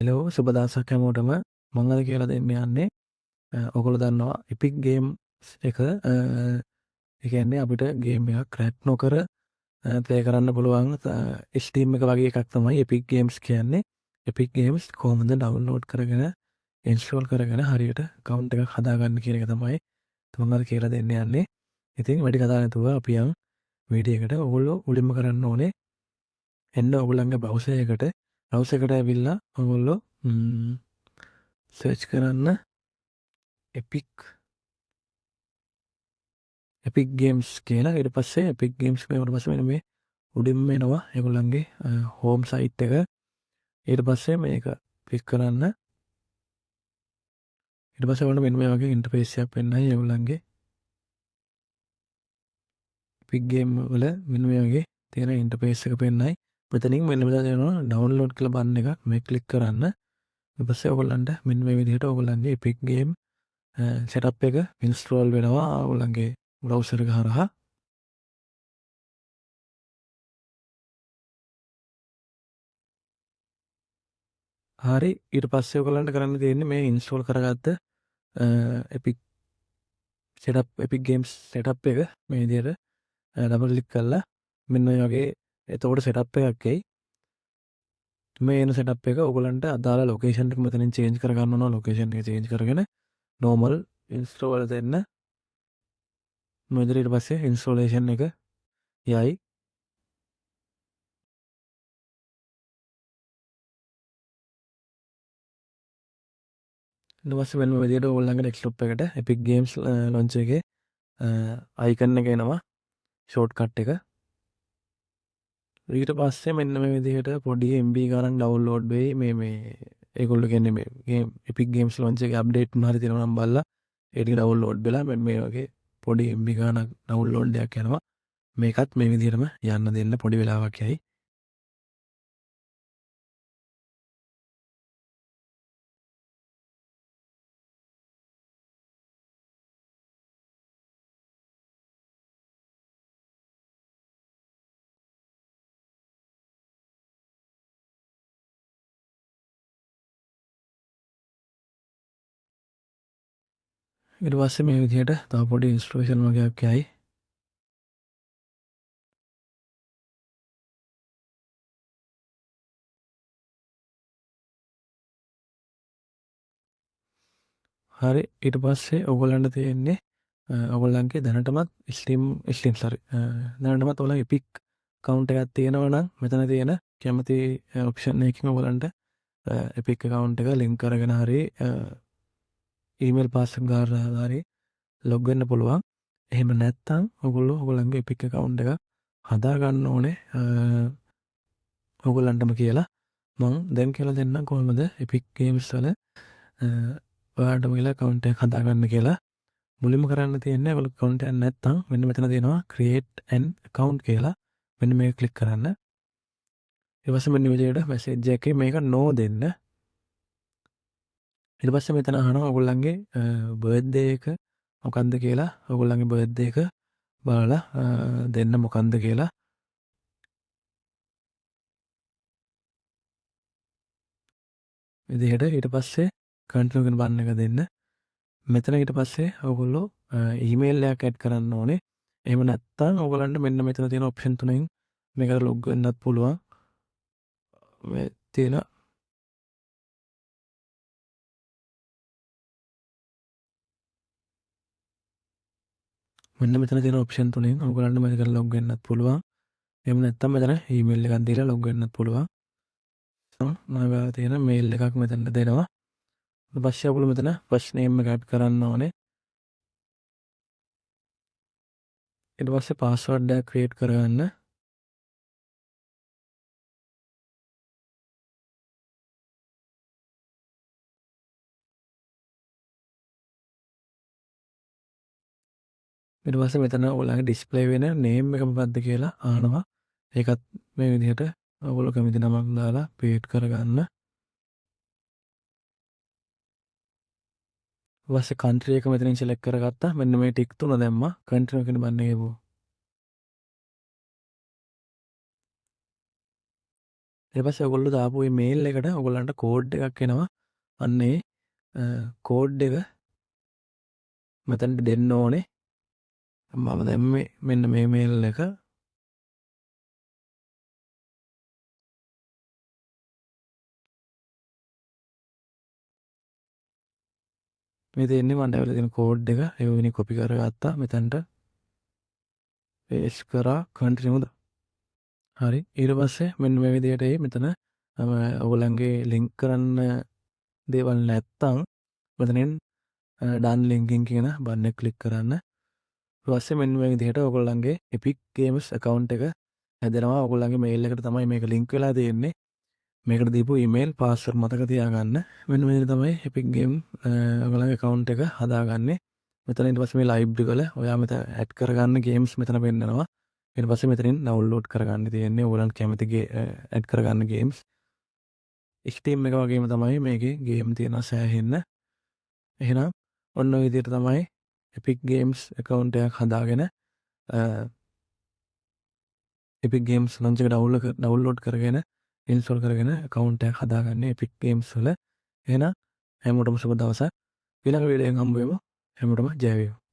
Hello සුබ දවසක් හැමෝටම. මම අද කියලා දෙන්න යන්නේ ඔයගොල්ලෝ දන්නවා Epic Games එක ඒ කියන්නේ අපිට ගේම් එකක් ක්‍රැක් නොකර ප්ලේ කරන්න පුළුවන් Steam එක වගේ එකක් තමයි Epic Games කියන්නේ. Epic Games කොහොමද ඩවුන්ලෝඩ් කරගෙන ඉන්ස්ටෝල් කරගෙන හරියට account එකක් හදාගන්න කියන එක තමයි මම අද කියලා දෙන්න යන්නේ. ඉතින් වැඩි කතා නැතුව අපි යමු වීඩියෝ එකට. ඔයගොල්ලෝ මුලින්ම කරන්න ඕනේ එන්න ඔයගොල්ලන්ගේ browser එකට. browser එකට ඇවිල්ලා ඔයගොල්ලෝ සර්ච් කරන්න Epic Games කියලා. ඊට පස්සේ Epic Games කියනකොට පස්සේ මෙන්න මේ උඩින්ම එනවා ඒගොල්ලන්ගේ හෝම් සයිට් එක. ඊට පස්සේ මේක ක්ලික් කරන්න. ඊට පස්සේ ඔයාලට මෙන්න මේ වගේ ඉන්ටර්ෆේස් එකක් පෙන්නයි ඒගොල්ලන්ගේ Epic Game වල මෙන්න මේ වගේ තියෙන ඉන්ටර්ෆේස් එක පෙන්නයි. මෙතනින් මෙන්න මෙතන තියෙනවා ඩවුන්ලෝඩ් කියලා බටන් එකක්. මේක ක්ලික් කරන්න. ඊට පස්සේ ඔයගොල්ලන්ට මෙන්න මේ විදිහට ඔයගොල්ලන්ගේ Epic Game setup එක ඉන්ස්ටෝල් වෙනවා ඔයගොල්ලන්ගේ browser එක හරහා. හරි ඊට පස්සේ ඔයගොල්ලන්ට කරන්න තියෙන්නේ මේ ඉන්ස්ටෝල් කරගත්ත Epic Games setup එක මේ විදිහට ඩබල් ක්ලික් කරලා මෙන්න මේ වගේ එතකොට setup එකක් එයි. මේ එන setup එක ඔයගොල්ලන්ට අදාළ location එක මෙතනින් change කරගන්න ඕන. location එක change කරගෙන normal install දෙන්න. මොකද ඊට පස්සේ installation එක යයි. ඊට පස්සේ මෙන්න මේ විදිහට ඔයගොල්ලන්ගේ desktop එකට Epic Games launcher එකේ icon එක එනවා. shortcut එක. ඊට පස්සේ මෙන්න මේ විදිහට පොඩි MB ගණන් ඩවුන්ලෝඩ් වෙයි. මේ ඒගොල්ලෝ කියන්නේ මේ ගේම් Epic Games launcher එකේ අප්ඩේට් මොනවා හරි තියෙනවා නම් බලලා ඒක ඩවුන්ලෝඩ් වෙලා මේ වගේ පොඩි MB ගණන් ඩවුන්ලෝඩ් එකක් යනවා. මේකත් මේ විදිහටම යන්න දෙන්න පොඩි වෙලාවක් යයි. ඊට පස්සේ මේ විදිහට තව පොඩි ඉන්ස්ට්‍රක්ෂන් වගේක් යයි. හරි ඊට පස්සේ ඔයගොල්ලන්ට තියෙන්නේ ඔයගොල්ලන්ගේ දැනටමත් දැනටමත් ඔයාලා Epic account එකක් තියෙනවා නම් මෙතන තියෙන කැමති ඔප්ෂන් එකකින් ඔයගොල්ලන්ට Epic account එක link කරගෙන හරි email password ගාලා හරි log වෙන්න පුළුවන්. එහෙම නැත්නම් ඔයගොල්ලෝ ඔයගොල්ලන්ගේ Epic account එක හදා ගන්න ඕනේ ඔයගොල්ලන්ටම කියලා. මම දැන් කියලා දෙන්නම් කොහොමද Epic Games වල ඔයාලටම කියලා account එකක් හදාගන්න කියලා. මුලින්ම කරන්න තියෙන්නේ ඔයගොල්ලෝ account එකක් නැත්නම් මෙන්න මෙතන තියෙනවා create an account කියලා. මෙන්න මේක ක්ලික් කරන්න. ඊට පස්සේ මෙන්න විදිහට message එකේ මේක no දෙන්න. ඊට පස්සේ මෙතන අහනවා ඔයගොල්ලන්ගේ birthday එක මොකක්ද කියලා. ඔයගොල්ලන්ගේ birthday එක බලලා දෙන්න මොකක්ද කියලා. විදිහට ඊට පස්සේ continue කියන බටන් එක දෙන්න. මෙතන ඊට පස්සේ ඔයගොල්ලෝ ඊමේල් එකක් ඇඩ් කරන්න ඕනේ. එහෙම නැත්නම් ඔයගොල්ලන්ට මෙන්න මෙතන තියෙන ඔප්ෂන් තුනෙන් මේකට ලොග් වෙන්නත් පුළුවන්. මේ තියෙන මෙන්න මෙතන තියෙන ඔප්ෂන් තුනෙන් ඔයගොල්ලන්ට මේකට ලොග් වෙන්නත් පුළුවන්. එහෙම නැත්නම් මෙතන ඊමේල් එකක් දීලා ලොග් වෙන්නත් පුළුවන්. මම තියෙන මේල් එකක් මෙතන දෙනවා. ඊට පස්සේ ඔයගොල්ලෝ මෙතන ෆස්ට් නේම් එක ඇඩ් කරන්න ඕනේ. ඊට පස්සේ පාස්වර්ඩ් එකක් ක්‍රියේට් කරගන්න. ඊට පස්සේ මෙතන ඔයාලගේ ඩිස්ප්ලේ වෙන නේම් එක මොකක්ද කියලා අහනවා. ඒකත් මේ විදිහට ඔයගොල්ලෝ කැමති නමක් දාලා ක්‍රියේට් කරගන්න. ඊට පස්සේ කන්ට්‍රි එක මෙතනින් සිලෙක්ට් කරගත්තා. මෙන්න මේ ටික් තුන දැම්මා. කන්ටිනියු කියන බටන් එකේ ඊට පස්සේ ඔයගොල්ලෝ දාපු මේ මේල් එකට ඔයගොල්ලන්ට කෝඩ් එකක් එනවා. අන්න ඒ කෝඩ් එක මෙතනට දෙන්න ඕනේ. මම දැම්මේ මෙන්න මේ මේල් එක. මේ තියෙන්නේ මම දැවලා තියෙන කෝඩ් එක. ඒ වෙනි කොපි කරගත්තා. මෙතනට පේස්ට් කරා කන්ටිනියුද. හරි. ඊට පස්සේ මෙන්න මේ විදිහට මෙතන ඔයගොල්ලන්ගේ ලින්ක් කරන්න දේවල් නැත්තම් මෙතනින් ඩන් ලින්කින් කියන බටන් එක ක්ලික් කරන්න. ඊට පස්සේ මෙන්න මේ විදිහට ඔයගොල්ලන්ගේ Epic Games account එක හැදෙනවා. ඔයගොල්ලන්ගේ මේල් එකට තමයි මේක ලින්ක් වෙලා තියෙන්නේ. මේකට දීපු ඊමේල් පාස්වර්ඩ් මතක තියාගන්න. මෙන්න මේ විදිහට තමයි Epic Game ඔයගොල්ලන්ගේ account එක හදාගන්නේ. මෙතන ඊට පස්සේ මේ ලයිබ්‍රරි වල ඔයා මෙතන ඇඩ් කරගන්න ගේම්ස් මෙතන පෙන්නනවා. ඊට පස්සේ මෙතනින් ඩවුන්ලෝඩ් කරගන්න තියෙන්නේ ඔයගොල්ලන්ට කැමති ඇඩ් කරගන්න ගේම්ස්. Steam එක වගේම තමයි මේකේ ගේම් තියෙනවා සෑහෙන්න. එහෙනම් ඔන්න ඔය විදිහට තමයි Epic Games account එකක් හදාගෙන Epic Games launch එක download කරගෙන install කරගෙන account එකක් හදාගන්නේ Epic Games වල. එහෙනම් හැමෝටම සුබ දවසක්. ඊළඟ වීඩියෝ එකෙන් හම්බ වෙමු. හැමෝටම ජය වේවා.